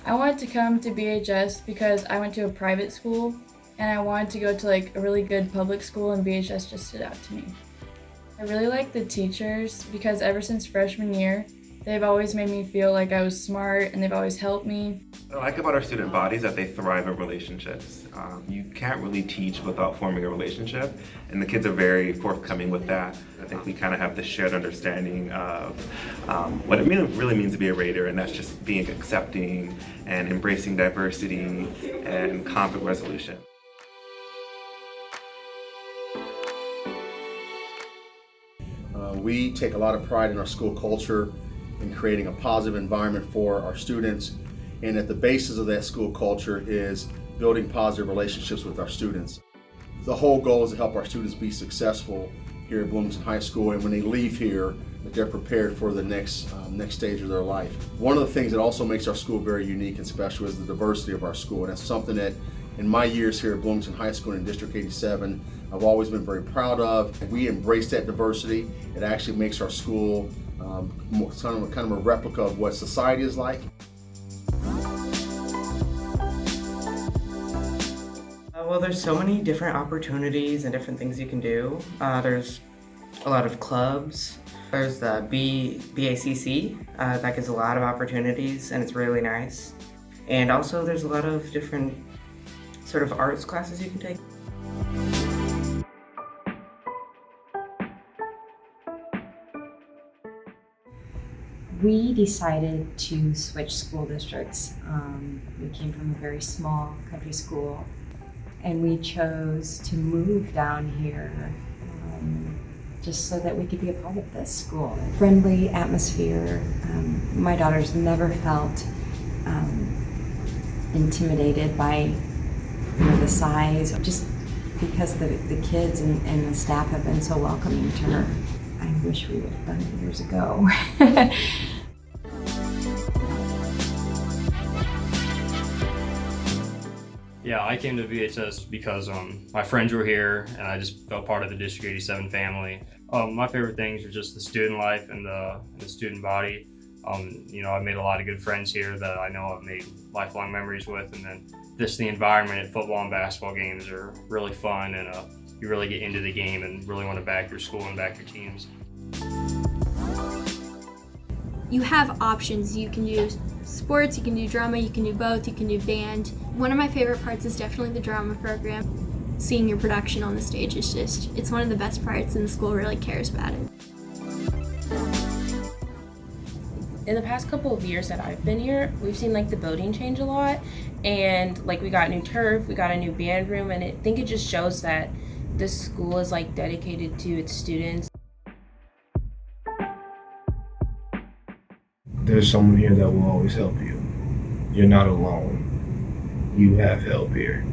I wanted to come to BHS because I went to a private school and I wanted to go to like a really good public school, and BHS just stood out to me. I really like the teachers because ever since freshman year, they've always made me feel like I was smart and they've always helped me. What I like about our student bodies is that they thrive in relationships. You can't really teach without forming a relationship, and the kids are very forthcoming with that. I think we kind of have the shared understanding of what it really means to be a Raider, and that's just being accepting and embracing diversity and conflict resolution. We take a lot of pride in our school culture in creating a positive environment for our students, and at the basis of that school culture is building positive relationships with our students. The whole goal is to help our students be successful here at Bloomington High School, and when they leave here, that they're prepared for the next stage of their life. One of the things that also makes our school very unique and special is the diversity of our school, and that's something that in my years here at Bloomington High School in District 87, I've always been very proud of. We embrace that diversity. It actually makes our school kind of a replica of what society is like. Well, there's so many different opportunities and different things you can do. There's a lot of clubs. There's the BACC, that gives a lot of opportunities and it's really nice. And also there's a lot of different sort of arts classes you can take. We decided to switch school districts. We came from a very small country school, and we chose to move down here just so that we could be a part of this school. Friendly atmosphere. My daughter's never felt intimidated by the size, just because the kids and the staff have been so welcoming to her. I wish we would have done it years ago. Yeah, I came to VHS because my friends were here and I just felt part of the District 87 family. My favorite things are just the student life and the student body. I've made a lot of good friends here that I know I've made lifelong memories with, and then just the environment at football and basketball games are really fun, and you really get into the game and really want to back your school and back your teams. You have options. You can do sports, you can do drama, you can do both, you can do band. One of my favorite parts is definitely the drama program. Seeing your production on the stage is it's one of the best parts, and the school really cares about it. In the past couple of years that I've been here, we've seen like the building change a lot, and like we got new turf, we got a new band room, and I think it just shows that this school is like dedicated to its students. There's someone here that will always help you. You're not alone. You have help here.